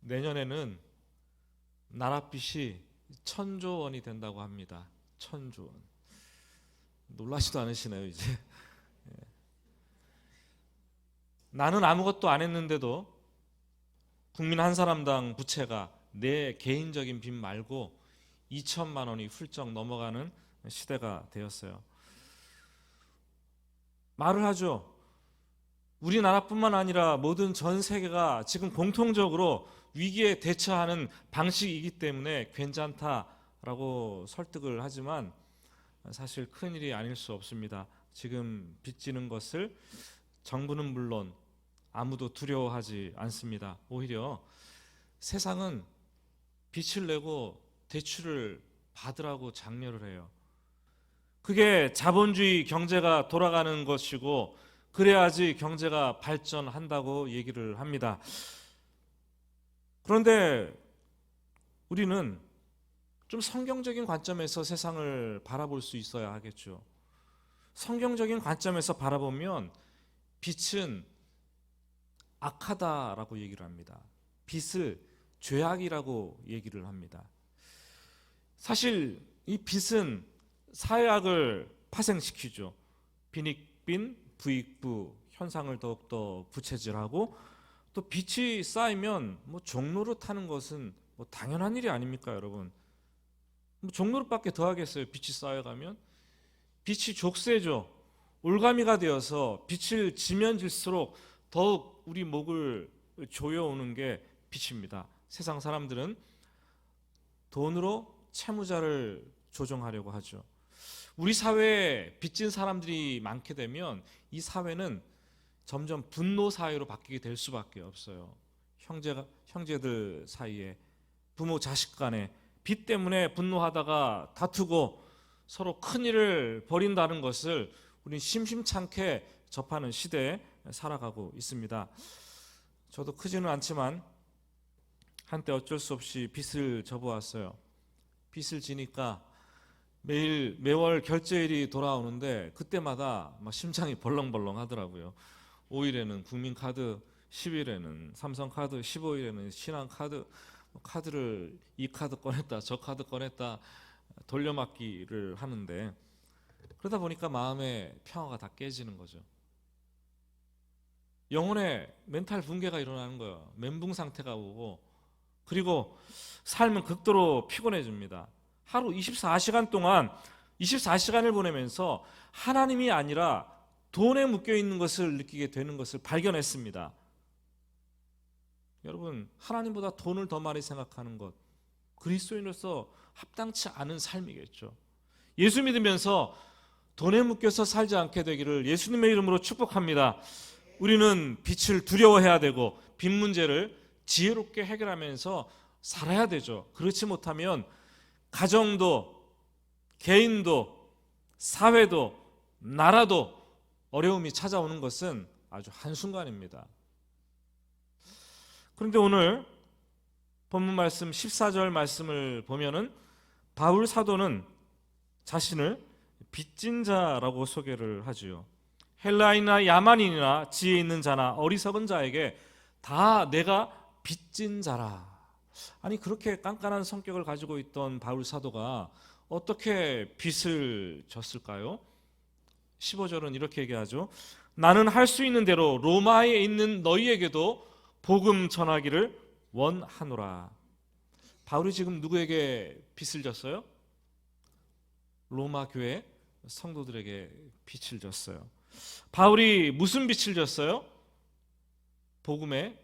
내년에는 나랏빚이 1,000조 원이 된다고 합니다. 1,000조 원. 놀라지도 않으시나요, 이제? 나는 아무것도 안 했는데도 국민 한 사람당 부채가 내 개인적인 빚 말고 2천만 원이 훌쩍 넘어가는 시대가 되었어요. 말을 하죠. 우리나라뿐만 아니라 모든 전 세계가 지금 공통적으로 위기에 대처하는 방식이기 때문에 괜찮다라고 설득을 하지만 사실 큰일이 아닐 수 없습니다. 지금 빚지는 것을 정부는 물론 아무도 두려워하지 않습니다. 오히려 세상은 빚을 내고 대출을 받으라고 장려를 해요. 그게 자본주의 경제가 돌아가는 것이고 그래야지 경제가 발전한다고 얘기를 합니다. 그런데 우리는 좀 성경적인 관점에서 세상을 바라볼 수 있어야 하겠죠. 성경적인 관점에서 바라보면 빚은 악하다라고 얘기를 합니다. 빚을 죄악이라고 얘기를 합니다. 사실 이 빚은 사회악을 파생시키죠. 빈익빈 부익부 현상을 더욱더 부채질하고 또 빚이 쌓이면 종노릇 하는 것은 당연한 일이 아닙니까, 여러분? 종노릇밖에 더 하겠어요. 빚이 쌓여가면 빚이 족쇄죠. 올가미가 되어서 빚을 지면 질수록 더욱 우리 목을 조여오는 게 빚입니다. 세상 사람들은 돈으로 채무자를 조정하려고 하죠. 우리 사회에 빚진 사람들이 많게 되면 이 사회는 점점 분노 사회로 바뀌게 될 수밖에 없어요. 형제들 사이에, 부모 자식 간에 빚 때문에 분노하다가 다투고 서로 큰일을 벌인다는 것을 우린 심심찮게 접하는 시대에 살아가고 있습니다. 저도 크지는 않지만 한때 어쩔 수 없이 빚을 져보았어요. 빚을 지니까 매월 결제일이 돌아오는데 그때마다 막 심장이 벌렁벌렁 하더라고요. 5일에는 국민카드, 10일에는 삼성카드, 15일에는 신한카드, 카드를 이 카드 꺼냈다 저 카드 꺼냈다 돌려막기를 하는데 그러다 보니까 마음의 평화가 다 깨지는 거죠. 영혼의 멘탈 붕괴가 일어나는 거예요. 멘붕 상태가 오고 그리고 삶은 극도로 피곤해집니다. 하루 24시간 동안 24시간을 보내면서 하나님이 아니라 돈에 묶여있는 것을 느끼게 되는 것을 발견했습니다. 여러분, 하나님보다 돈을 더 많이 생각하는 것, 그리스도인으로서 합당치 않은 삶이겠죠. 예수 믿으면서 돈에 묶여서 살지 않게 되기를 예수님의 이름으로 축복합니다. 우리는 빚을 두려워해야 되고 빚 문제를 지혜롭게 해결하면서 살아야 되죠. 그렇지 못하면 가정도 개인도 사회도 나라도 어려움이 찾아오는 것은 아주 한순간입니다. 그런데 오늘 본문 말씀 14절 말씀을 보면은 바울 사도는 자신을 빚진 자라고 소개를 하지요. 헬라인이나 야만인이나 지혜 있는 자나 어리석은 자에게 다 내가 빚진 자라. 아니 그렇게 깐깐한 성격을 가지고 있던 바울 사도가 어떻게 빚을 졌을까요? 15절은 이렇게 얘기하죠. 나는 할 수 있는 대로 로마에 있는 너희에게도 복음 전하기를 원하노라. 바울이 지금 누구에게 빚을 졌어요? 로마 교회 성도들에게 빚을 졌어요. 바울이 무슨 빚을 졌어요? 복음의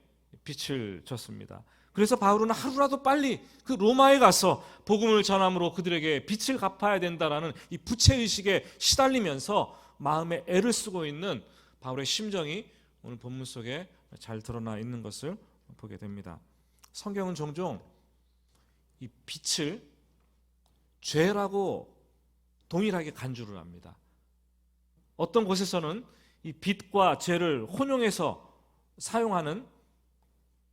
빚을 졌습니다. 그래서 바울은 하루라도 빨리 그 로마에 가서 복음을 전함으로 그들에게 빚을 갚아야 된다라는 이 부채의식에 시달리면서 마음에 애를 쓰고 있는 바울의 심정이 오늘 본문 속에 잘 드러나 있는 것을 보게 됩니다. 성경은 종종 이 빚을 죄라고 동일하게 간주를 합니다. 어떤 곳에서는 이 빚과 죄를 혼용해서 사용하는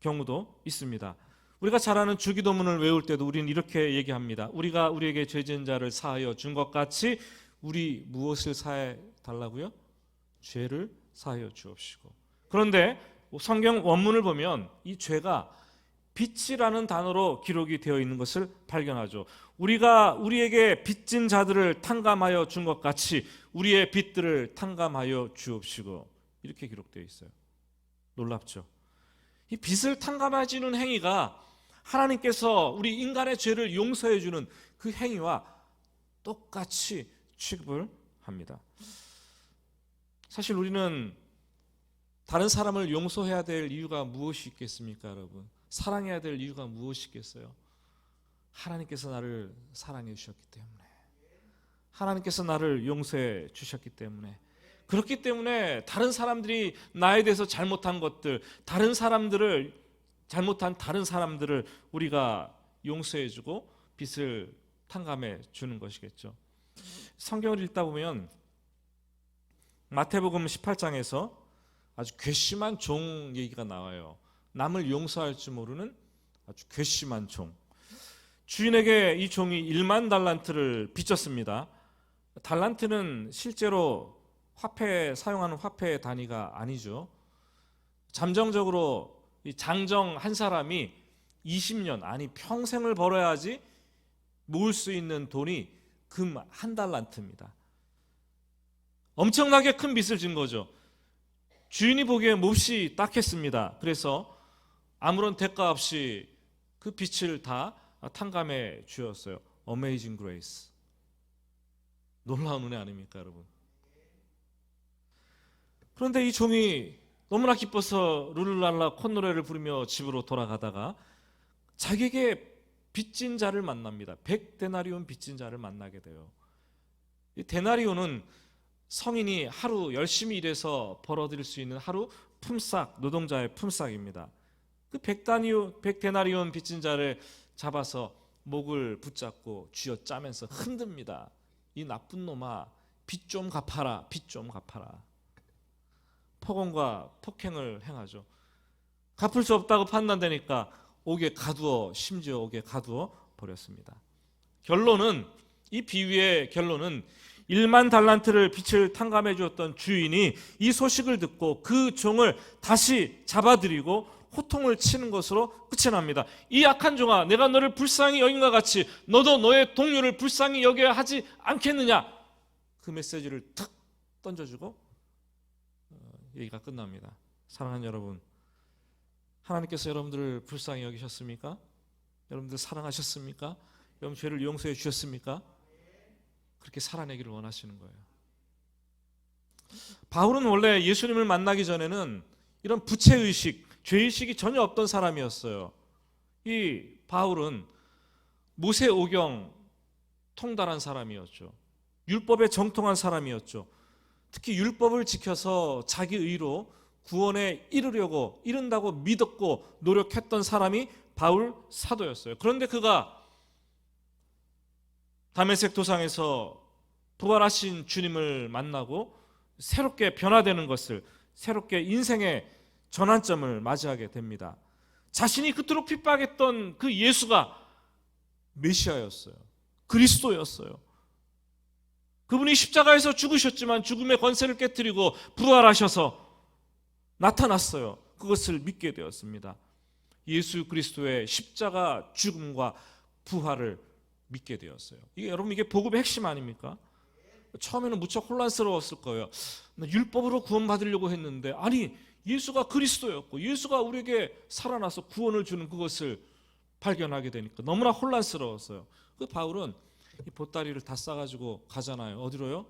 경우도 있습니다. 우리가 잘 아는 주기도문을 외울 때도 우리는 이렇게 얘기합니다. 우리가 우리에게 죄 지은 자를 사하여 준 것 같이 우리 무엇을 사해 달라고요? 죄를 사하여 주옵시고. 그런데 성경 원문을 보면 이 죄가 빛이라는 단어로 기록이 되어 있는 것을 발견하죠. 우리가 우리에게 빚진 자들을 탕감하여 준 것 같이 우리의 빚들을 탕감하여 주옵시고, 이렇게 기록되어 있어요. 놀랍죠? 이 빚을 탕감해 주는 행위가 하나님께서 우리 인간의 죄를 용서해 주는 그 행위와 똑같이 취급을 합니다. 사실 우리는 다른 사람을 용서해야 될 이유가 무엇이 있겠습니까, 여러분? 사랑해야 될 이유가 무엇이 있겠어요? 하나님께서 나를 사랑해 주셨기 때문에, 하나님께서 나를 용서해 주셨기 때문에, 그렇기 때문에 다른 사람들이 나에 대해서 잘못한 것들, 잘못한 다른 사람들을 우리가 용서해 주고 빚을 탕감해 주는 것이겠죠. 성경을 읽다 보면 마태복음 18장에서 아주 괘씸한 종 얘기가 나와요. 남을 용서할 줄 모르는 아주 괘씸한 종. 주인에게 이 종이 1만 달란트를 빚졌습니다. 달란트는 실제로 사용하는 화폐 단위가 아니죠. 잠정적으로 이 장정 한 사람이 20년, 아니 평생을 벌어야지 모을 수 있는 돈이 금 1달란트입니다. 엄청나게 큰 빚을 진 거죠. 주인이 보기에 몹시 딱했습니다. 그래서 아무런 대가 없이 그 빚을 다 탕감해 주었어요. Amazing Grace. 놀라운 은혜 아닙니까, 여러분? 그런데 이 종이 너무나 기뻐서 룰루랄라 콧노래를 부르며 집으로 돌아가다가 자기에게 빚진 자를 만납니다. 100데나리온 빚진 자를 만나게 돼요. 이 데나리온은 성인이 하루 열심히 일해서 벌어들일 수 있는 하루 품삯, 노동자의 품삯입니다. 그 100데나리온 빚진 자를 잡아서 목을 붙잡고 쥐어짜면서 흔듭니다. 이 나쁜 놈아, 빚 좀 갚아라, 빚 좀 갚아라. 폭언과 폭행을 행하죠. 갚을 수 없다고 판단되니까 심지어 옥에 가두어 버렸습니다. 이 비유의 결론은 1만 달란트를 빚을 탕감해 주었던 주인이 이 소식을 듣고 그 종을 다시 잡아들이고 호통을 치는 것으로 끝이 납니다. 이 악한 종아, 내가 너를 불쌍히 여긴과 같이 너도 너의 동료를 불쌍히 여겨야 하지 않겠느냐, 그 메시지를 탁 던져주고 얘기가 끝납니다. 사랑하는 여러분, 하나님께서 여러분들을 불쌍히 여기셨습니까? 여러분들 사랑하셨습니까? 여러분 죄를 용서해 주셨습니까? 그렇게 살아내기를 원하시는 거예요. 바울은 원래 예수님을 만나기 전에는 이런 부채의식, 죄의식이 전혀 없던 사람이었어요. 이 바울은 모세오경 통달한 사람이었죠. 율법에 정통한 사람이었죠. 특히 율법을 지켜서 자기 의로 구원에 이른다고 믿었고 노력했던 사람이 바울 사도였어요. 그런데 그가 다메섹 도상에서 부활하신 주님을 만나고 새롭게 변화되는 것을, 새롭게 인생의 전환점을 맞이하게 됩니다. 자신이 그토록 핍박했던 그 예수가 메시아였어요. 그리스도였어요. 그분이 십자가에서 죽으셨지만 죽음의 권세를 깨뜨리고 부활하셔서 나타났어요. 그것을 믿게 되었습니다. 예수 그리스도의 십자가 죽음과 부활을 믿게 되었어요. 이게 복음의 핵심 아닙니까? 처음에는 무척 혼란스러웠을 거예요. 율법으로 구원받으려고 했는데, 아니 예수가 그리스도였고 예수가 우리에게 살아나서 구원을 주는 그것을 발견하게 되니까 너무나 혼란스러웠어요. 그 바울은 이 보따리를 다 싸가지고 가잖아요. 어디로요?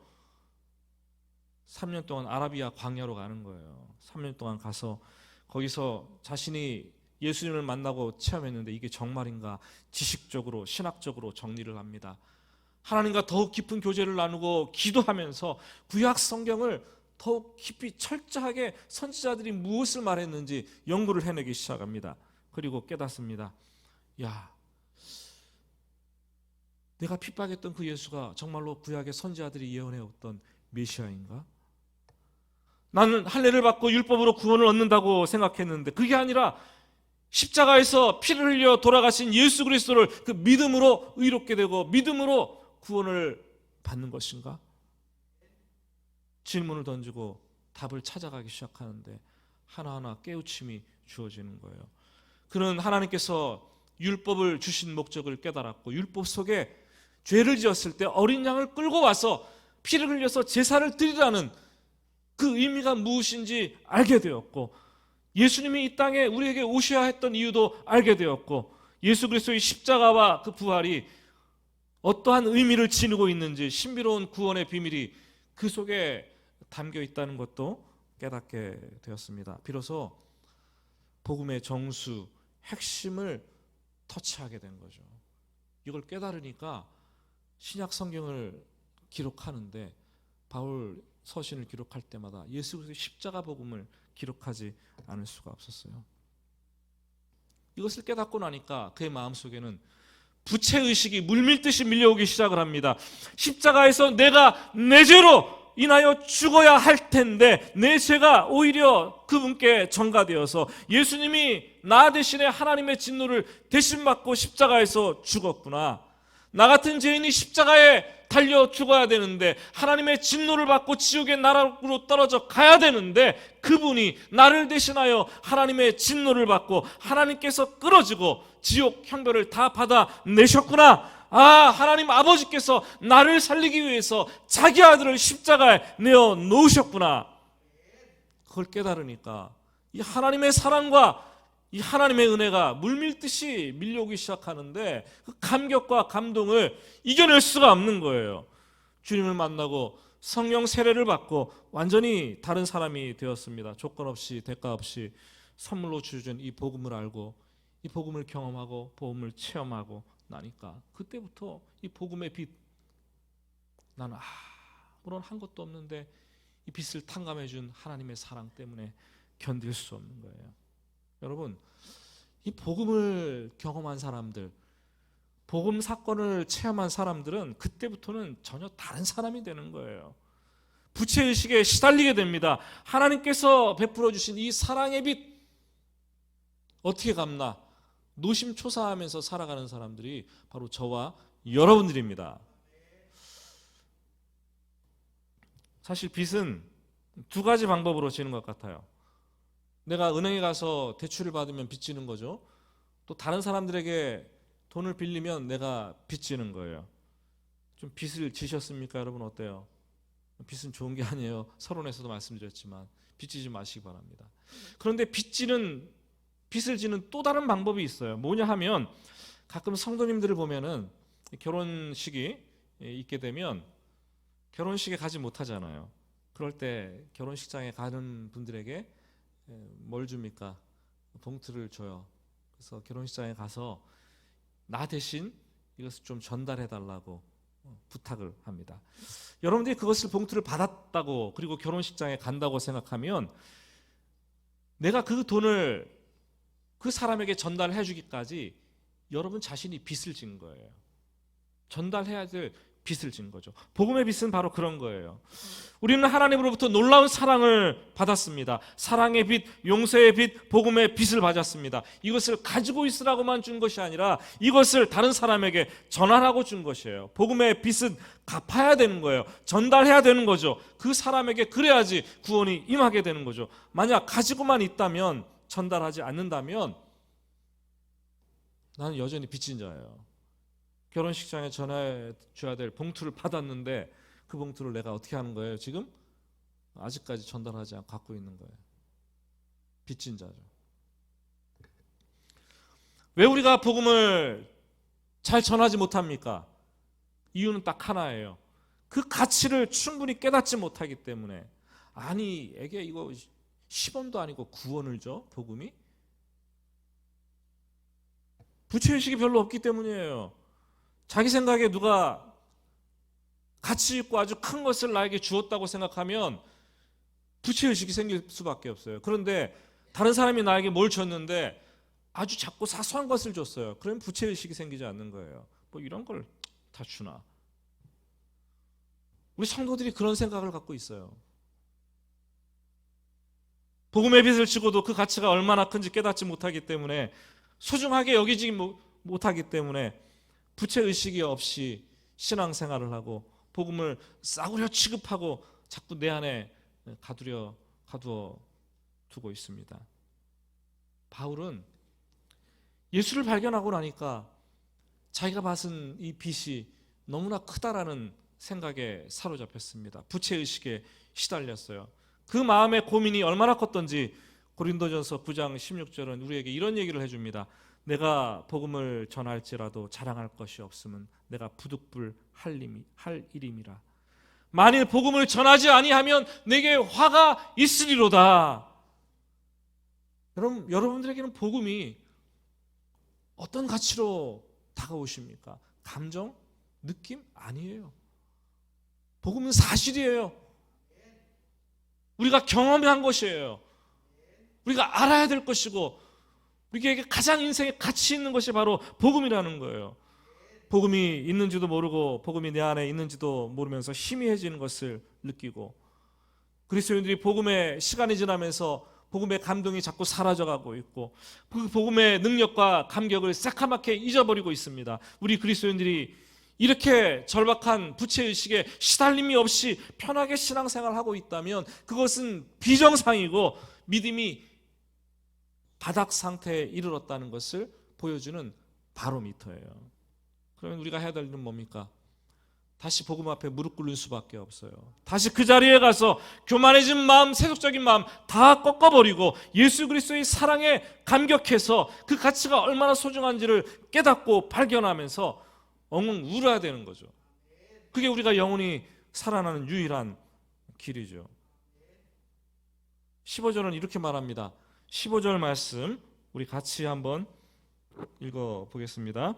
3년 동안 아라비아 광야로 가는 거예요. 3년 동안 가서 거기서 자신이 예수님을 만나고 체험했는데 이게 정말인가 지식적으로 신학적으로 정리를 합니다. 하나님과 더욱 깊은 교제를 나누고 기도하면서 구약 성경을 더욱 깊이 철저하게 선지자들이 무엇을 말했는지 연구를 해내기 시작합니다. 그리고 깨닫습니다. 야, 내가 핍박했던 그 예수가 정말로 구약의 선지자들이 예언해왔던 메시아인가? 나는 할례를 받고 율법으로 구원을 얻는다고 생각했는데 그게 아니라 십자가에서 피를 흘려 돌아가신 예수 그리스도를 그 믿음으로 의롭게 되고 믿음으로 구원을 받는 것인가? 질문을 던지고 답을 찾아가기 시작하는데 하나하나 깨우침이 주어지는 거예요. 그는 하나님께서 율법을 주신 목적을 깨달았고 율법 속에 죄를 지었을 때 어린 양을 끌고 와서 피를 흘려서 제사를 드리라는 그 의미가 무엇인지 알게 되었고, 예수님이 이 땅에 우리에게 오셔야 했던 이유도 알게 되었고, 예수 그리스도의 십자가와 그 부활이 어떠한 의미를 지니고 있는지, 신비로운 구원의 비밀이 그 속에 담겨 있다는 것도 깨닫게 되었습니다. 비로소 복음의 정수, 핵심을 터치하게 된 거죠. 이걸 깨달으니까 신약 성경을 기록하는데, 바울 서신을 기록할 때마다 예수 그리스도의 십자가 복음을 기록하지 않을 수가 없었어요. 이것을 깨닫고 나니까 그의 마음속에는 부채의식이 물밀듯이 밀려오기 시작을 합니다. 십자가에서 내가 내 죄로 인하여 죽어야 할 텐데 내 죄가 오히려 그분께 전가되어서 예수님이 나 대신에 하나님의 진노를 대신 받고 십자가에서 죽었구나. 나 같은 죄인이 십자가에 달려 죽어야 되는데, 하나님의 진노를 받고 지옥의 나락으로 떨어져 가야 되는데, 그분이 나를 대신하여 하나님의 진노를 받고 하나님께서 끌어지고 지옥 형벌을 다 받아내셨구나. 아, 하나님 아버지께서 나를 살리기 위해서 자기 아들을 십자가에 내어 놓으셨구나. 그걸 깨달으니까 이 하나님의 사랑과 이 하나님의 은혜가 물밀듯이 밀려오기 시작하는데, 그 감격과 감동을 이겨낼 수가 없는 거예요. 주님을 만나고 성령 세례를 받고 완전히 다른 사람이 되었습니다. 조건 없이 대가 없이 선물로 주신 이 복음을 알고 이 복음을 경험하고 복음을 체험하고 나니까 그때부터 이 복음의 빛, 나는 아무런 한 것도 없는데 이 빛을 탕감해 준 하나님의 사랑 때문에 견딜 수 없는 거예요. 여러분, 이 복음을 경험한 사람들, 복음 사건을 체험한 사람들은 그때부터는 전혀 다른 사람이 되는 거예요. 부채의식에 시달리게 됩니다. 하나님께서 베풀어 주신 이 사랑의 빛 어떻게 갚나? 노심초사하면서 살아가는 사람들이 바로 저와 여러분들입니다. 사실 빚은 두 가지 방법으로 지는 것 같아요. 내가 은행에 가서 대출을 받으면 빚지는 거죠. 또 다른 사람들에게 돈을 빌리면 내가 빚지는 거예요. 좀 빚을 지셨습니까? 여러분 어때요? 빚은 좋은 게 아니에요. 서론에서도 말씀드렸지만 빚지지 마시기 바랍니다. 그런데 빚을 지는 또 다른 방법이 있어요. 뭐냐 하면, 가끔 성도님들을 보면은 결혼식이 있게 되면 결혼식에 가지 못하잖아요. 그럴 때 결혼식장에 가는 분들에게 뭘 줍니까? 봉투를 줘요. 그래서 결혼식장에 가서 나 대신 이것을 좀 전달해 달라고 부탁을 합니다. 여러분들이 그것을 봉투를 받았다고, 그리고 결혼식장에 간다고 생각하면 내가 그 돈을 그 사람에게 전달해 주기까지 여러분 자신이 빚을 진 거예요. 전달해야 될 빚을 진 거죠. 복음의 빚은 바로 그런 거예요. 우리는 하나님으로부터 놀라운 사랑을 받았습니다. 사랑의 빚, 용서의 빚, 복음의 빚을 받았습니다. 이것을 가지고 있으라고만 준 것이 아니라 이것을 다른 사람에게 전하라고 준 것이에요. 복음의 빚은 갚아야 되는 거예요. 전달해야 되는 거죠. 그 사람에게 그래야지 구원이 임하게 되는 거죠. 만약 가지고만 있다면, 전달하지 않는다면 나는 여전히 빚진 자예요. 결혼식장에 전화해 줘야 될 봉투를 받았는데 그 봉투를 내가 어떻게 하는 거예요? 지금 아직까지 전달하지 않고 갖고 있는 거예요. 빚진 자죠. 왜 우리가 복음을 잘 전하지 못합니까? 이유는 딱 하나예요. 그 가치를 충분히 깨닫지 못하기 때문에. 아니, 애게 이거 10원도 아니고 9원을 줘? 복음이? 부채의식이 별로 없기 때문이에요. 자기 생각에 누가 가치 있고 아주 큰 것을 나에게 주었다고 생각하면 부채의식이 생길 수밖에 없어요. 그런데 다른 사람이 나에게 뭘 줬는데 아주 작고 사소한 것을 줬어요. 그러면 부채의식이 생기지 않는 거예요. 뭐 이런 걸 다 주나? 우리 성도들이 그런 생각을 갖고 있어요. 복음의 빚을 지고도 그 가치가 얼마나 큰지 깨닫지 못하기 때문에, 소중하게 여기지 못하기 때문에 부채의식이 없이 신앙생활을 하고 복음을 싸구려 취급하고 자꾸 내 안에 가두어 두고 있습니다. 바울은 예수를 발견하고 나니까 자기가 받은 이 빚이 너무나 크다라는 생각에 사로잡혔습니다. 부채의식에 시달렸어요. 그 마음의 고민이 얼마나 컸던지 고린도전서 9장 16절은 우리에게 이런 얘기를 해줍니다. 내가 복음을 전할지라도 자랑할 것이 없으면 내가 부득불 할 일임이라. 만일 복음을 전하지 아니하면 내게 화가 있으리로다. 여러분들에게는 복음이 어떤 가치로 다가오십니까? 감정? 느낌? 아니에요. 복음은 사실이에요. 우리가 경험한 것이에요. 우리가 알아야 될 것이고 우리에게 가장 인생에 가치 있는 것이 바로 복음이라는 거예요. 복음이 있는지도 모르고 복음이 내 안에 있는지도 모르면서 희미해지는 것을 느끼고, 그리스도인들이 복음의 시간이 지나면서 복음의 감동이 자꾸 사라져가고 있고 그 복음의 능력과 감격을 새카맣게 잊어버리고 있습니다. 우리 그리스도인들이 이렇게 절박한 부채의식에 시달림이 없이 편하게 신앙생활하고 있다면 그것은 비정상이고 믿음이 바닥 상태에 이르렀다는 것을 보여주는 바로미터예요. 그러면 우리가 해야 될 일은 뭡니까? 다시 복음 앞에 무릎 꿇는 수밖에 없어요. 다시 그 자리에 가서 교만해진 마음, 세속적인 마음 다 꺾어버리고 예수 그리스도의 사랑에 감격해서 그 가치가 얼마나 소중한지를 깨닫고 발견하면서 엉엉 울어야 되는 거죠. 그게 우리가 영원히 살아나는 유일한 길이죠. 15절은 이렇게 말합니다. 15절 말씀 우리 같이 한번 읽어보겠습니다.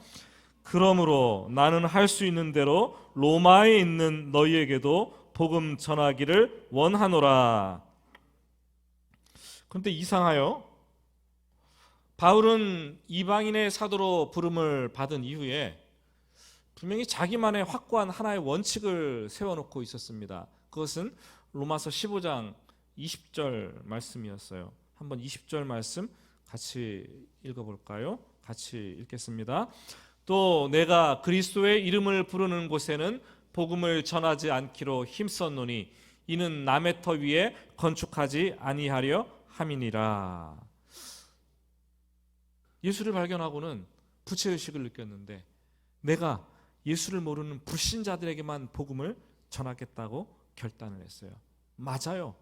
그러므로 나는 할 수 있는 대로 로마에 있는 너희에게도 복음 전하기를 원하노라. 그런데 이상하여 바울은 이방인의 사도로 부름을 받은 이후에 분명히 자기만의 확고한 하나의 원칙을 세워놓고 있었습니다. 그것은 로마서 15장 20절 말씀이었어요. 한번 20절 말씀 같이 읽어볼까요? 같이 읽겠습니다. 또 내가 그리스도의 이름을 부르는 곳에는 복음을 전하지 않기로 힘썼노니 이는 남의 터 위에 건축하지 아니하려 함이니라. 예수를 발견하고는 부채의식을 느꼈는데 내가 예수를 모르는 불신자들에게만 복음을 전하겠다고 결단을 했어요. 맞아요.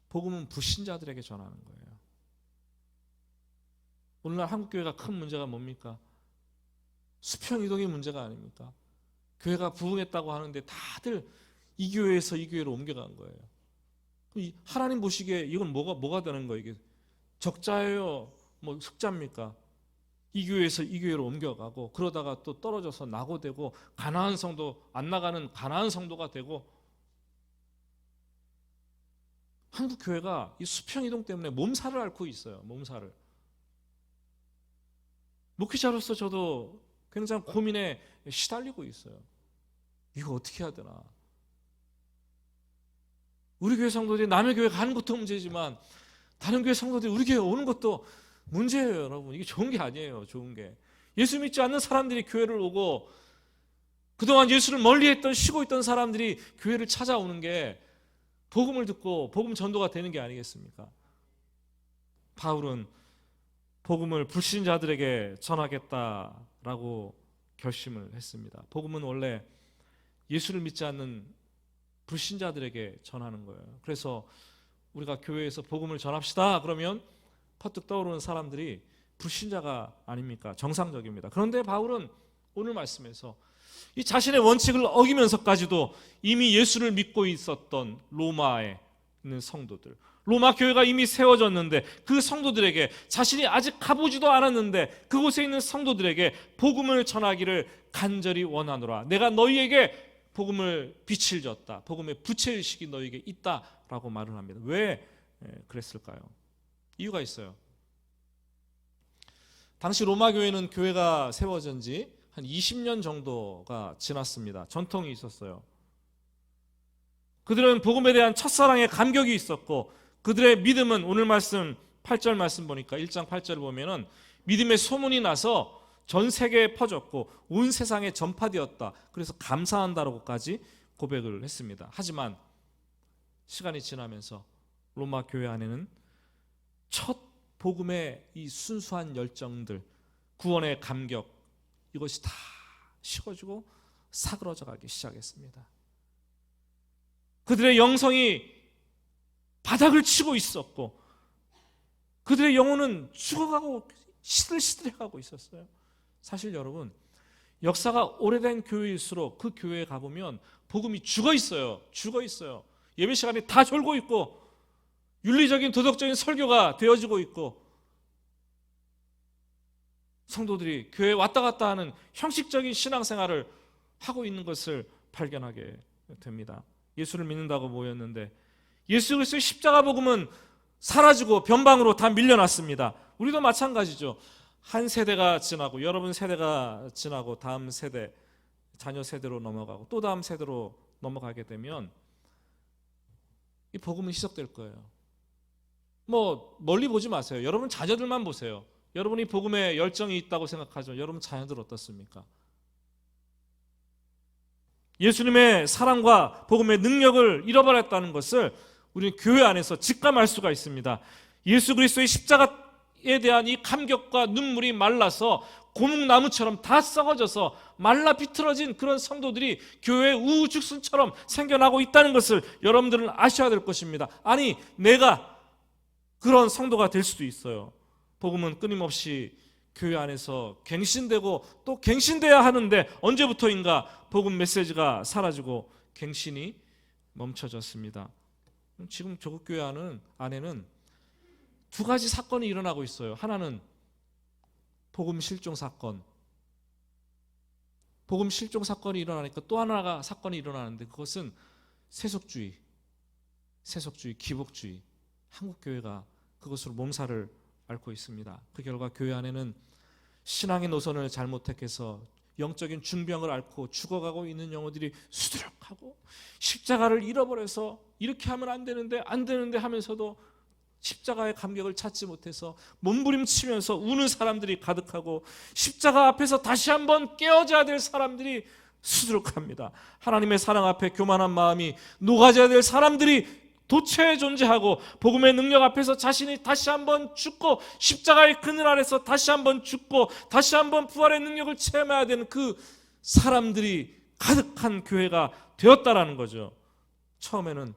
복음은 불신자들에게 전하는 거예요. 오늘날 한국교회가 큰 문제가 뭡니까? 수평이동의 문제가 아닙니까? 교회가 부흥했다고 하는데 다들 이 교회에서 이 교회로 옮겨간 거예요. 하나님 보시기에 이건 뭐가 되는 거예요? 이게 적자예요? 뭐 흑자입니까? 이 교회에서 이 교회로 옮겨가고 그러다가 또 떨어져서 낙오되고 가나안 성도 안 나가는 가나안 성도가 되고, 한국 교회가 이 수평이동 때문에 몸살을 앓고 있어요. 몸살을. 목회자로서 저도 굉장히 고민에 시달리고 있어요. 이거 어떻게 해야 되나? 우리 교회 성도들이 남의 교회 가는 것도 문제지만 다른 교회 성도들이 우리 교회 오는 것도 문제예요, 여러분. 이게 좋은 게 아니에요. 좋은 게. 예수 믿지 않는 사람들이 교회를 오고 그동안 예수를 멀리했던 쉬고 있던 사람들이 교회를 찾아오는 게 복음을 듣고 복음 전도가 되는 게 아니겠습니까? 바울은 복음을 불신자들에게 전하겠다라고 결심을 했습니다. 복음은 원래 예수를 믿지 않는 불신자들에게 전하는 거예요. 그래서 우리가 교회에서 복음을 전합시다 그러면 퍼뜩 떠오르는 사람들이 불신자가 아닙니까? 정상적입니다. 그런데 바울은 오늘 말씀에서 이 자신의 원칙을 어기면서까지도 이미 예수를 믿고 있었던 로마에 있는 성도들, 로마 교회가 이미 세워졌는데 그 성도들에게, 자신이 아직 가보지도 않았는데 그곳에 있는 성도들에게 복음을 전하기를 간절히 원하노라. 내가 너희에게 복음을 빛을 줬다. 복음의 부채의식이 너희에게 있다라고 말을 합니다. 왜 그랬을까요? 이유가 있어요. 당시 로마 교회는 교회가 세워진 지 한 20년 정도가 지났습니다. 전통이 있었어요. 그들은 복음에 대한 첫사랑의 감격이 있었고 그들의 믿음은 오늘 말씀 8절 말씀 보니까 1장 8절을 보면은 믿음의 소문이 나서 전 세계에 퍼졌고 온 세상에 전파되었다. 그래서 감사한다라고까지 고백을 했습니다. 하지만 시간이 지나면서 로마 교회 안에는 첫 복음의 이 순수한 열정들, 구원의 감격, 이것이 다 식어지고 사그러져 가기 시작했습니다. 그들의 영성이 바닥을 치고 있었고 그들의 영혼은 죽어가고 시들시들해가고 있었어요. 사실 여러분, 역사가 오래된 교회일수록 그 교회에 가보면 복음이 죽어 있어요. 예배 시간에 다 졸고 있고 윤리적인 도덕적인 설교가 되어지고 있고 성도들이 교회에 왔다 갔다 하는 형식적인 신앙생활을 하고 있는 것을 발견하게 됩니다. 예수를 믿는다고 모였는데 예수 그리스도의 십자가 복음은 사라지고 변방으로 다 밀려났습니다. 우리도 마찬가지죠. 한 세대가 지나고 여러분 세대가 지나고 다음 세대, 자녀 세대로 넘어가고 또 다음 세대로 넘어가게 되면 이 복음은 희석될 거예요. 멀리 보지 마세요. 여러분 자녀들만 보세요. 여러분이 복음에 열정이 있다고 생각하죠. 여러분 자녀들 어떻습니까? 예수님의 사랑과 복음의 능력을 잃어버렸다는 것을 우리는 교회 안에서 직감할 수가 있습니다. 예수 그리스도의 십자가에 대한 이 감격과 눈물이 말라서 고목나무처럼 다 썩어져서 말라 비틀어진 그런 성도들이 교회의 우후죽순처럼 생겨나고 있다는 것을 여러분들은 아셔야 될 것입니다. 아니, 내가 그런 성도가 될 수도 있어요. 복음은 끊임없이 교회 안에서 갱신되고 또 갱신돼야 하는데 언제부터인가 복음 메시지가 사라지고 갱신이 멈춰졌습니다. 지금 조국교회 안에는 두 가지 사건이 일어나고 있어요. 하나는 복음 실종 사건. 복음 실종 사건이 일어나니까 또 하나가 사건이 일어나는데 그것은 세속주의, 기복주의. 한국교회가 그것으로 몸살을 앓고 있습니다. 그 결과 교회 안에는 신앙의 노선을 잘못 택해서 영적인 중병을 앓고 죽어가고 있는 영혼들이 수두룩하고 십자가를 잃어버려서 이렇게 하면 안 되는데 하면서도 십자가의 감격을 찾지 못해서 몸부림치면서 우는 사람들이 가득하고 십자가 앞에서 다시 한번 깨어져야 될 사람들이 수두룩합니다. 하나님의 사랑 앞에 교만한 마음이 녹아져야 될 사람들이 도처에 존재하고 복음의 능력 앞에서 자신이 다시 한번 죽고 십자가의 그늘 아래서 다시 한번 죽고 다시 한번 부활의 능력을 체험해야 되는 그 사람들이 가득한 교회가 되었다라는 거죠. 처음에는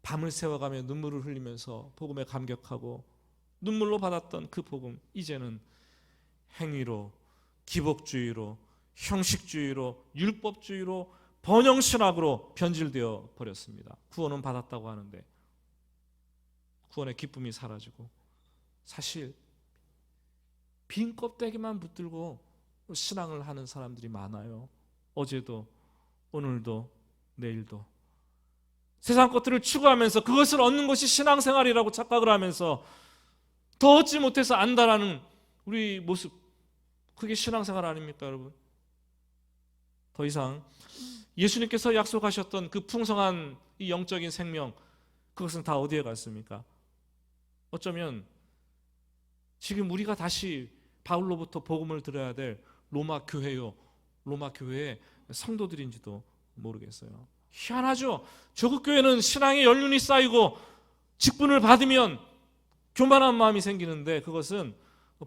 밤을 새워가며 눈물을 흘리면서 복음에 감격하고 눈물로 받았던 그 복음, 이제는 행위로, 기복주의로, 형식주의로, 율법주의로, 번영신학으로 변질되어 버렸습니다. 구원은 받았다고 하는데 구원의 기쁨이 사라지고 사실 빈 껍데기만 붙들고 신앙을 하는 사람들이 많아요. 어제도 오늘도 내일도 세상 것들을 추구하면서 그것을 얻는 것이 신앙생활이라고 착각을 하면서 더 얻지 못해서 안다라는 우리 모습, 그게 신앙생활 아닙니까 여러분? 더 이상 예수님께서 약속하셨던 그 풍성한 이 영적인 생명, 그것은 다 어디에 갔습니까? 어쩌면 지금 우리가 다시 바울로부터 복음을 들어야 될 로마 교회의 성도들인지도 모르겠어요. 희한하죠. 조국 교회는 신앙의 연륜이 쌓이고 직분을 받으면 교만한 마음이 생기는데 그것은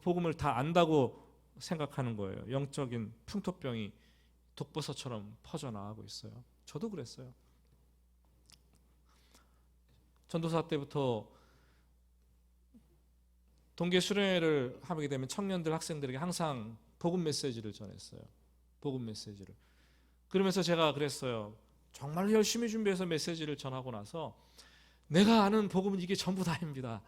복음을 다 안다고 생각하는 거예요. 영적인 풍토병이 독버섯처럼 퍼져나가고 있어요. 저도 그랬어요. 전도사 때부터 동계 수련회를 하게 되면 청년들, 학생들에게 항상 복음 메시지를 전했어요. 복음 메시지를. 그러면서 제가 그랬어요. 정말 열심히 준비해서 메시지를 전하고 나서 내가 아는 복음은 이게 전부 다입니다.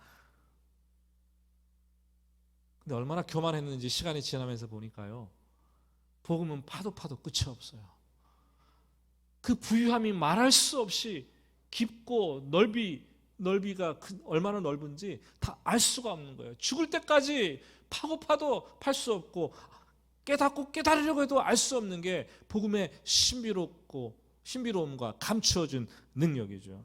근데 얼마나 교만했는지 시간이 지나면서 보니까요, 복음은 파도 끝이 없어요. 그 부유함이 말할 수 없이 깊고 넓이가 얼마나 넓은지 다 알 수가 없는 거예요. 죽을 때까지 파도 팔 수 없고 깨닫고 깨달으려고 해도 알 수 없는 게 복음의 신비로움과 감추어준 능력이죠.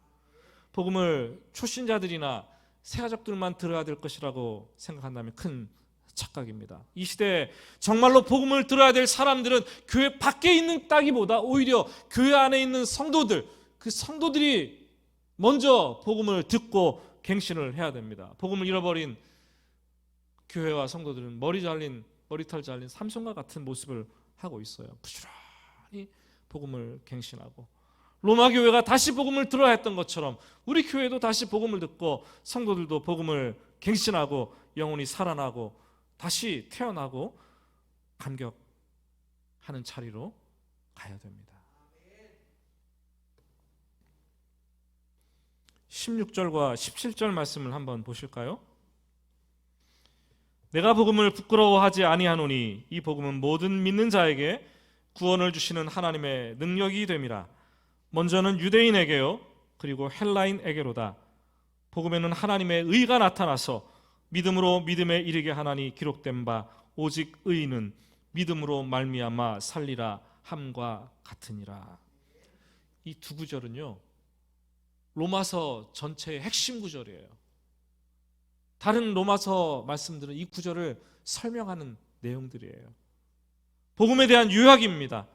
복음을 초신자들이나 새가족들만 들어야 될 것이라고 생각한다면 큰 착각입니다. 이 시대에 정말로 복음을 들어야 될 사람들은 교회 밖에 있는 따기보다 오히려 교회 안에 있는 성도들, 그 성도들이 먼저 복음을 듣고 갱신을 해야 됩니다. 복음을 잃어버린 교회와 성도들은 머리 머리털 잘린 삼손과 같은 모습을 하고 있어요. 부지런히 복음을 갱신하고, 로마 교회가 다시 복음을 들어야 했던 것처럼 우리 교회도 다시 복음을 듣고 성도들도 복음을 갱신하고 영혼이 살아나고 다시 태어나고 감격하는 자리로 가야 됩니다. 16절과 17절 말씀을 한번 보실까요? 내가 복음을 부끄러워하지 아니하노니 이 복음은 모든 믿는 자에게 구원을 주시는 하나님의 능력이 됨이라. 먼저는 유대인에게요 그리고 헬라인에게로다. 복음에는 하나님의 의가 나타나서 믿음으로 믿음에 이르게 하나니 기록된 바 오직 의인은 믿음으로 말미암아 살리라 함과 같으니라. 이 두 구절은요 로마서 전체의 핵심 구절이에요. 다른 로마서 말씀들은 이 구절을 설명하는 내용들이에요. 복음에 대한 요약입니다.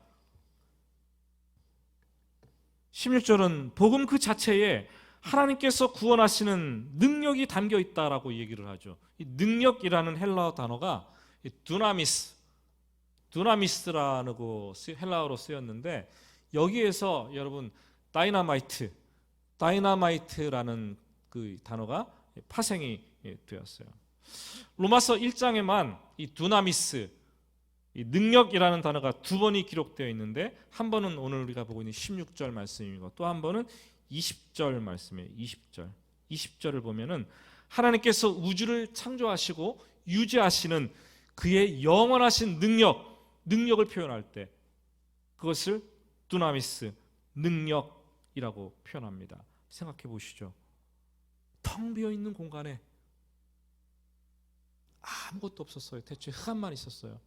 16절은 복음 그 자체에 하나님께서 구원하시는 능력이 담겨 있다라고 얘기를 하죠. 이 능력이라는 헬라어 단어가 두나미스라는 헬라어로 쓰였는데, 여기에서 여러분 다이나마이트라는 그 단어가 파생이 되었어요. 로마서 1장에만 이 두나미스, 이 능력이라는 단어가 두 번이 기록되어 있는데, 한 번은 오늘 우리가 보고 있는 16절 말씀이고 또 한 번은 20절 말씀이에요. 20절을 보면은 하나님께서 우주를 창조하시고 유지하시는 그의 영원하신 능력을 표현할 때 그것을 두나미스, 능력이라고 표현합니다. 생각해 보시죠. 텅 비어 있는 공간에 아무것도 없었어요. 대체 흙만 있었어요.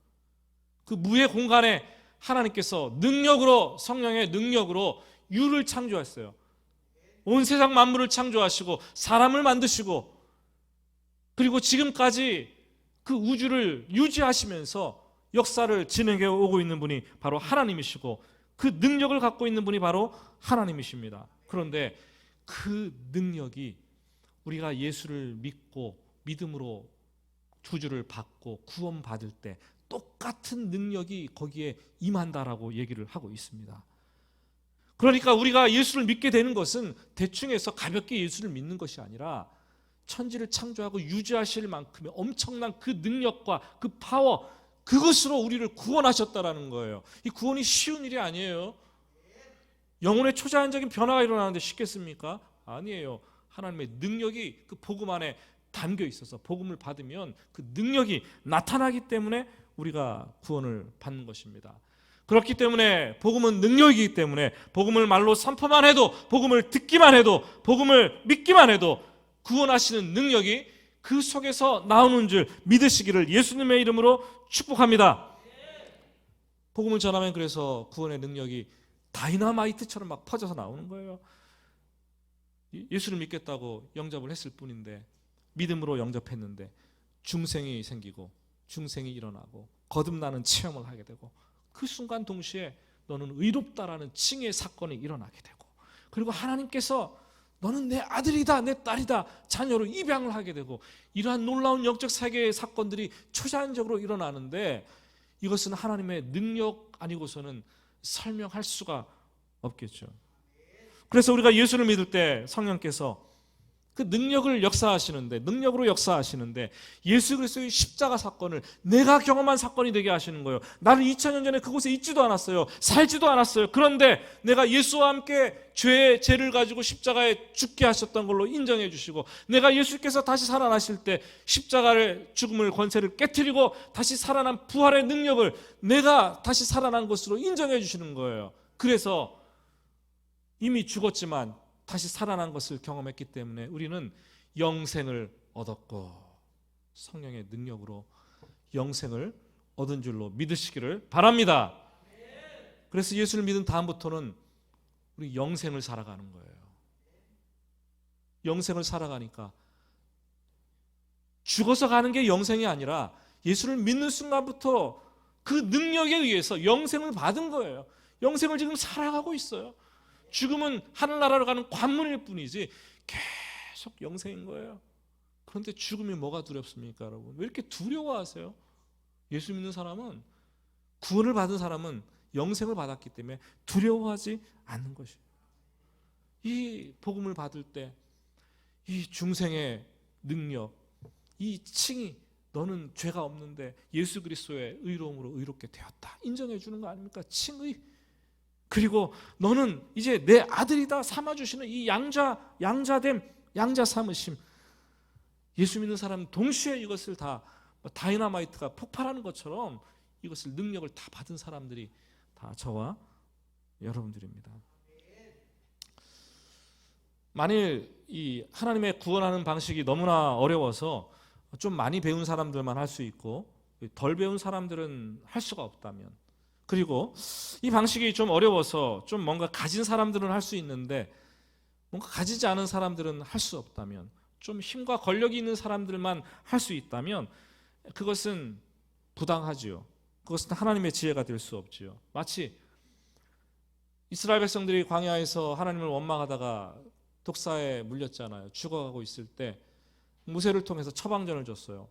그 무의 공간에 하나님께서 능력으로, 성령의 능력으로 유를 창조했어요. 온 세상 만물을 창조하시고 사람을 만드시고, 그리고 지금까지 그 우주를 유지하시면서 역사를 진행해 오고 있는 분이 바로 하나님이시고, 그 능력을 갖고 있는 분이 바로 하나님이십니다. 그런데 그 능력이 우리가 예수를 믿고 믿음으로 구주를 받고 구원받을 때 똑같은 능력이 거기에 임한다라고 얘기를 하고 있습니다. 그러니까 우리가 예수를 믿게 되는 것은 대충 해서 가볍게 예수를 믿는 것이 아니라 천지를 창조하고 유지하실 만큼의 엄청난 그 능력과 그 파워, 그것으로 우리를 구원하셨다라는 거예요. 이 구원이 쉬운 일이 아니에요. 영혼의 초자연적인 변화가 일어나는데 쉽겠습니까? 아니에요. 하나님의 능력이 그 복음 안에 담겨 있어서 복음을 받으면 그 능력이 나타나기 때문에 우리가 구원을 받는 것입니다. 그렇기 때문에 복음은 능력이기 때문에 복음을 말로 선포만 해도, 복음을 듣기만 해도, 복음을 믿기만 해도 구원하시는 능력이 그 속에서 나오는 줄 믿으시기를 예수님의 이름으로 축복합니다. 복음을 전하면 그래서 구원의 능력이 다이너마이트처럼 막 퍼져서 나오는 거예요. 예수를 믿겠다고 영접을 했을 뿐인데, 믿음으로 영접했는데 중생이 생기고 중생이 일어나고 거듭나는 체험을 하게 되고, 그 순간 동시에 너는 의롭다라는 칭의 사건이 일어나게 되고, 그리고 하나님께서 너는 내 아들이다, 내 딸이다, 자녀로 입양을 하게 되고, 이러한 놀라운 영적 세계의 사건들이 초자연적으로 일어나는데, 이것은 하나님의 능력 아니고서는 설명할 수가 없겠죠. 그래서 우리가 예수를 믿을 때 성령께서 그 능력으로 역사하시는데 예수 그리스도의 십자가 사건을 내가 경험한 사건이 되게 하시는 거예요. 나는 2000년 전에 그곳에 있지도 않았어요. 살지도 않았어요. 그런데 내가 예수와 함께 죄를 가지고 십자가에 죽게 하셨던 걸로 인정해 주시고, 내가 예수께서 다시 살아나실 때 십자가의 죽음을, 권세를 깨트리고 다시 살아난 부활의 능력을 내가 다시 살아난 것으로 인정해 주시는 거예요. 그래서 이미 죽었지만 다시 살아난 것을 경험했기 때문에 우리는 영생을 얻었고, 성령의 능력으로 영생을 얻은 줄로 믿으시기를 바랍니다. 그래서 예수를 믿은 다음부터는 우리 영생을 살아가는 거예요. 영생을 살아가니까 죽어서 가는 게 영생이 아니라 예수를 믿는 순간부터 그 능력에 의해서 영생을 받은 거예요. 영생을 지금 살아가고 있어요. 죽음은 하늘나라로 가는 관문일 뿐이지 계속 영생인 거예요. 그런데 죽음이 뭐가 두렵습니까, 여러분? 왜 이렇게 두려워하세요? 예수 믿는 사람은, 구원을 받은 사람은 영생을 받았기 때문에 두려워하지 않는 것이에요. 이 복음을 받을 때 이 중생의 능력, 이 칭이 너는 죄가 없는데 예수 그리스도의 의로움으로 의롭게 되었다 인정해 주는 거 아닙니까? 칭의. 그리고 너는 이제 내 아들이다 삼아주시는 이 양자됨, 양자 삼으심. 예수 믿는 사람은 동시에 이것을 다 다이너마이트가 폭발하는 것처럼 이것을 능력을 다 받은 사람들이 다 저와 여러분들입니다. 만일 이 하나님의 구원하는 방식이 너무나 어려워서 좀 많이 배운 사람들만 할 수 있고 덜 배운 사람들은 할 수가 없다면, 그리고 이 방식이 좀 어려워서 좀 뭔가 가진 사람들은 할 수 있는데 뭔가 가지지 않은 사람들은 할 수 없다면, 좀 힘과 권력이 있는 사람들만 할 수 있다면 그것은 부당하지요. 그것은 하나님의 지혜가 될 수 없지요. 마치 이스라엘 백성들이 광야에서 하나님을 원망하다가 독사에 물렸잖아요. 죽어가고 있을 때 모세를 통해서 처방전을 줬어요.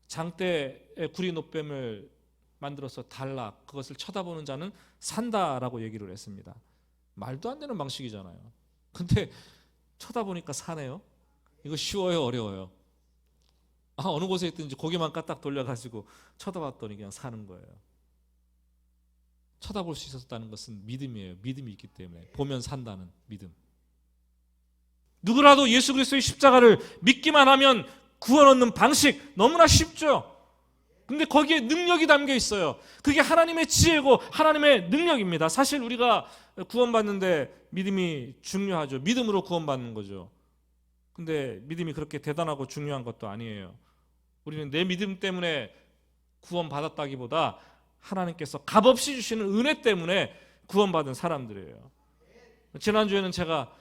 장대에 구리 노뱀을 만들어서 달라, 그것을 쳐다보는 자는 산다라고 얘기를 했습니다. 말도 안 되는 방식이잖아요. 근데 쳐다보니까 사네요. 이거 쉬워요, 어려워요? 어느 곳에 있든지 고개만 까딱 돌려가지고 쳐다봤더니 그냥 사는 거예요. 쳐다볼 수 있었다는 것은 믿음이에요. 믿음이 있기 때문에 보면 산다는 믿음. 누구라도 예수 그리스도의 십자가를 믿기만 하면 구원 얻는 방식 너무나 쉽죠. 근데 거기에 능력이 담겨 있어요. 그게 하나님의 지혜고 하나님의 능력입니다. 사실 우리가 구원받는데 믿음이 중요하죠. 믿음으로 구원받는 거죠. 근데 믿음이 그렇게 대단하고 중요한 것도 아니에요. 우리는 내 믿음 때문에 구원받았다기보다 하나님께서 값없이 주시는 은혜 때문에 구원받은 사람들이에요. 지난주에는 제가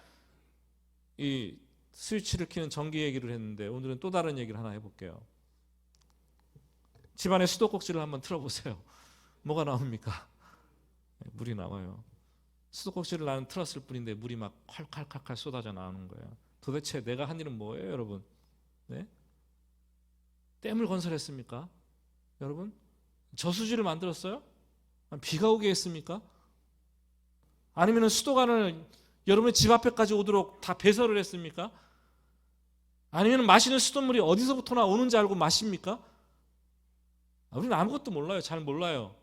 이 스위치를 켜는 전기 얘기를 했는데 오늘은 또 다른 얘기를 하나 해볼게요. 집안에 수도꼭지를 한번 틀어보세요. 뭐가 나옵니까? 물이 나와요. 수도꼭지를 나는 틀었을 뿐인데 물이 막 콸콸콸콸 쏟아져 나오는 거예요. 도대체 내가 한 일은 뭐예요, 여러분? 네? 댐을 건설했습니까? 여러분? 저수지를 만들었어요? 비가 오게 했습니까? 아니면 수도관을 여러분의 집 앞에까지 오도록 다 배설을 했습니까? 아니면 마시는 수돗물이 어디서부터나 오는지 알고 마십니까? 우리는 아무것도 몰라요. 잘 몰라요.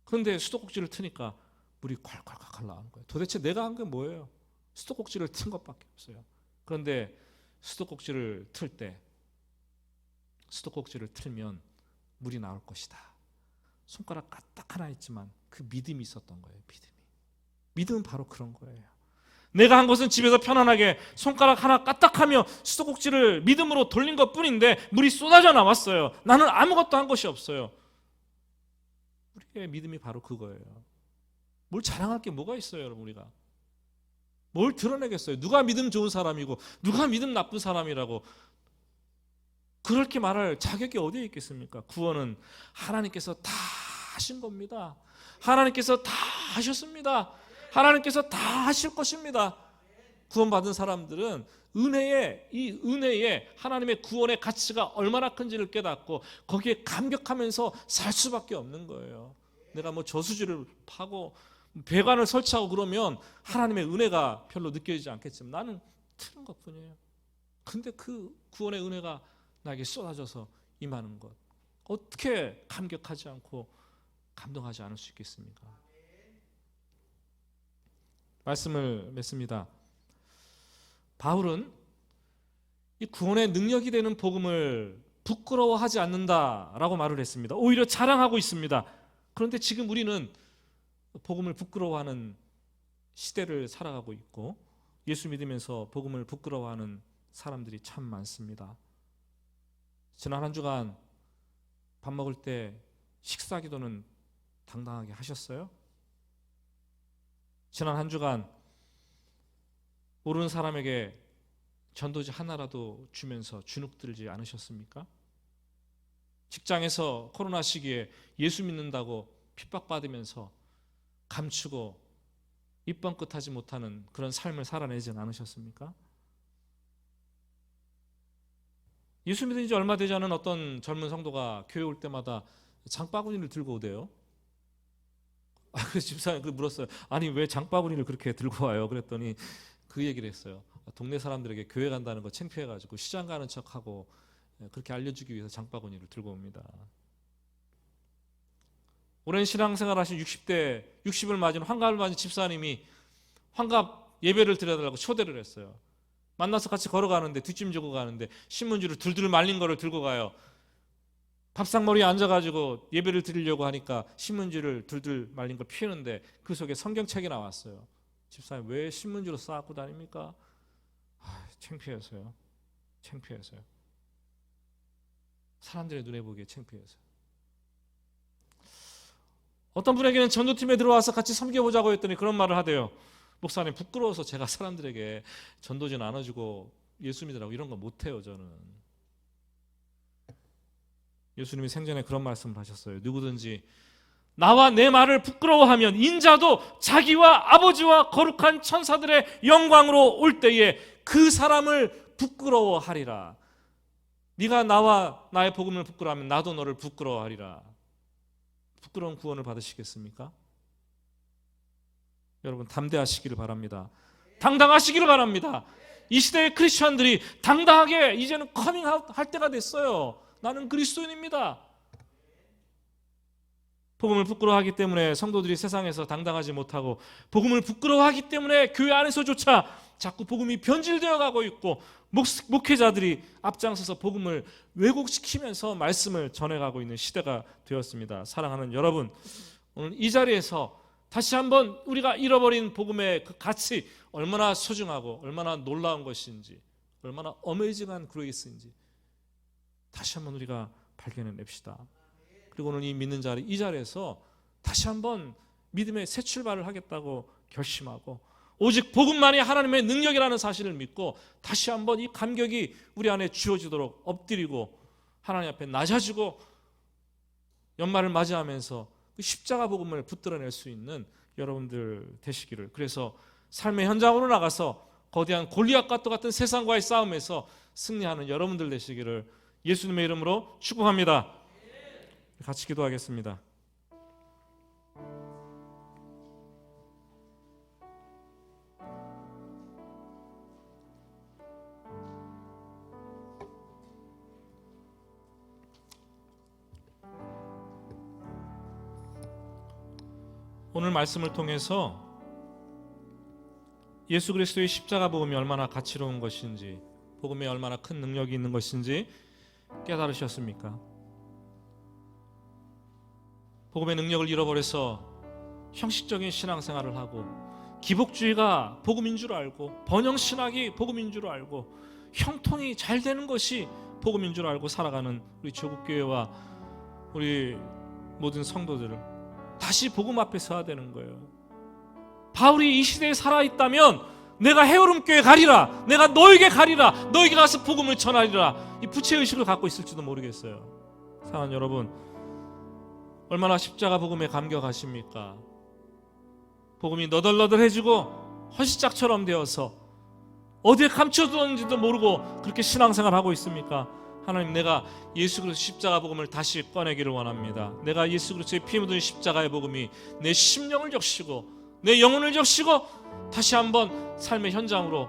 그런데 수도꼭지를 트니까 물이 콸콸콸 나오는 거예요. 도대체 내가 한 게 뭐예요? 수도꼭지를 튼 것밖에 없어요. 그런데 수도꼭지를 틀 때, 수도꼭지를 틀면 물이 나올 것이다. 손가락 까딱 하나 있지만 그 믿음이 있었던 거예요. 믿음은 바로 그런 거예요. 내가 한 것은 집에서 편안하게 손가락 하나 까딱하며 수도꼭지를 믿음으로 돌린 것뿐인데 물이 쏟아져 나왔어요. 나는 아무것도 한 것이 없어요. 우리의 믿음이 바로 그거예요. 뭘 자랑할 게 뭐가 있어요, 여러분? 우리가 뭘 드러내겠어요? 누가 믿음 좋은 사람이고 누가 믿음 나쁜 사람이라고 그렇게 말할 자격이 어디에 있겠습니까? 구원은 하나님께서 다 하신 겁니다. 하나님께서 다 하셨습니다. 하나님께서 다 하실 것입니다. 구원받은 사람들은 이 은혜에 하나님의 구원의 가치가 얼마나 큰지를 깨닫고 거기에 감격하면서 살 수밖에 없는 거예요. 내가 뭐 저수지를 파고 배관을 설치하고 그러면 하나님의 은혜가 별로 느껴지지 않겠지만 나는 트는 것뿐이에요. 근데 그 구원의 은혜가 나에게 쏟아져서 임하는 것, 어떻게 감격하지 않고 감동하지 않을 수 있겠습니까? 말씀을 맺습니다. 바울은 이 구원의 능력이 되는 복음을 부끄러워하지 않는다라고 말을 했습니다. 오히려 자랑하고 있습니다. 그런데 지금 우리는 복음을 부끄러워하는 시대를 살아가고 있고 예수 믿으면서 복음을 부끄러워하는 사람들이 참 많습니다. 지난 한 주간 밥 먹을 때 식사 기도는 당당하게 하셨어요? 지난 한 주간 모르는 사람에게 전도지 하나라도 주면서 주눅들지 않으셨습니까? 직장에서 코로나 시기에 예수 믿는다고 핍박받으면서 감추고 입번끝하지 못하는 그런 삶을 살아내지 않으셨습니까? 예수 믿은 지 얼마 되지 않은 어떤 젊은 성도가 교회 올 때마다 장바구니를 들고 오대요. 그래서 집사님 물었어요. 아니 왜 장바구니를 그렇게 들고 와요? 그랬더니 그 얘기를 했어요. 동네 사람들에게 교회 간다는 거 창피해가지고 시장 가는 척하고 그렇게 알려주기 위해서 장바구니를 들고 옵니다. 오랜 신앙생활 하신 60을 맞은 환갑을 맞은 집사님이 환갑 예배를 드려달라고 초대를 했어요. 만나서 같이 걸어가는데 뒷짐지고 가는데 신문지를 둘둘 말린 거를 들고 가요. 밥상머리에 앉아가지고 예배를 드리려고 하니까 신문지를 둘둘 말린 걸 피우는데 그 속에 성경책이 나왔어요. 집사님 왜 신문지로 싸갖고 다닙니까? 창피해서요. 창피해서요. 사람들의 눈에 보기에 창피해서요. 어떤 분에게는 전도팀에 들어와서 같이 섬겨보자고 했더니 그런 말을 하대요. 목사님 부끄러워서 제가 사람들에게 전도지 나눠주고 예수 믿으라고 이런 거 못해요. 저는. 예수님이 생전에 그런 말씀을 하셨어요. 누구든지 나와 내 말을 부끄러워하면 인자도 자기와 아버지와 거룩한 천사들의 영광으로 올 때에 그 사람을 부끄러워하리라. 네가 나와 나의 복음을 부끄러워하면 나도 너를 부끄러워하리라. 부끄러운 구원을 받으시겠습니까? 여러분 담대하시기를 바랍니다. 당당하시기를 바랍니다. 이 시대의 크리스천들이 당당하게 이제는 커밍아웃 할 때가 됐어요. 나는 그리스도인입니다. 복음을 부끄러워하기 때문에 성도들이 세상에서 당당하지 못하고 복음을 부끄러워하기 때문에 교회 안에서조차 자꾸 복음이 변질되어 가고 있고 목회자들이 앞장서서 복음을 왜곡시키면서 말씀을 전해가고 있는 시대가 되었습니다. 사랑하는 여러분, 오늘 이 자리에서 다시 한번 우리가 잃어버린 복음의 그 가치 얼마나 소중하고 얼마나 놀라운 것인지 얼마나 어메이징한 그레이스인지 다시 한번 우리가 발견해냅시다. 그리고 오늘 이 믿는 자리 이 자리에서 다시 한번 믿음의 새 출발을 하겠다고 결심하고 오직 복음만이 하나님의 능력이라는 사실을 믿고 다시 한번 이 감격이 우리 안에 주어지도록 엎드리고 하나님 앞에 낮아지고 연말을 맞이하면서 그 십자가 복음을 붙들어낼 수 있는 여러분들 되시기를. 그래서 삶의 현장으로 나가서 거대한 골리앗과 똑같은 세상과의 싸움에서 승리하는 여러분들 되시기를 예수님의 이름으로 축복합니다. 같이 기도하겠습니다. 오늘 말씀을 통해서 예수 그리스도의 십자가 복음이 얼마나 가치로운 것인지, 복음에 얼마나 큰 능력이 있는 것인지 깨달으셨습니까? 복음의 능력을 잃어버려서 형식적인 신앙생활을 하고 기복주의가 복음인 줄 알고 번영신학이 복음인 줄 알고 형통이 잘 되는 것이 복음인 줄 알고 살아가는 우리 조국교회와 우리 모든 성도들을 다시 복음 앞에 서야 되는 거예요. 바울이 이 시대에 살아있다면 내가 헤어름교회 가리라, 내가 너에게 가리라, 너에게 가서 복음을 전하리라, 이 부채의식을 갖고 있을지도 모르겠어요. 사랑하는 여러분, 얼마나 십자가 복음에 감격하십니까? 복음이 너덜너덜해지고 허시짝처럼 되어서 어디에 감춰두었는지도 모르고 그렇게 신앙생활하고 있습니까? 하나님, 내가 예수 그리스도 십자가 복음을 다시 꺼내기를 원합니다. 내가 예수 그리스도의 피 묻은 십자가의 복음이 내 심령을 적시고 내 영혼을 적시고 다시 한번 삶의 현장으로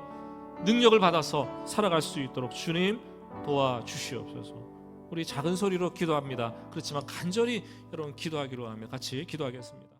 능력을 받아서 살아갈 수 있도록 주님 도와주시옵소서. 우리 작은 소리로 기도합니다. 그렇지만 간절히 여러분 기도하기로 하며 같이 기도하겠습니다.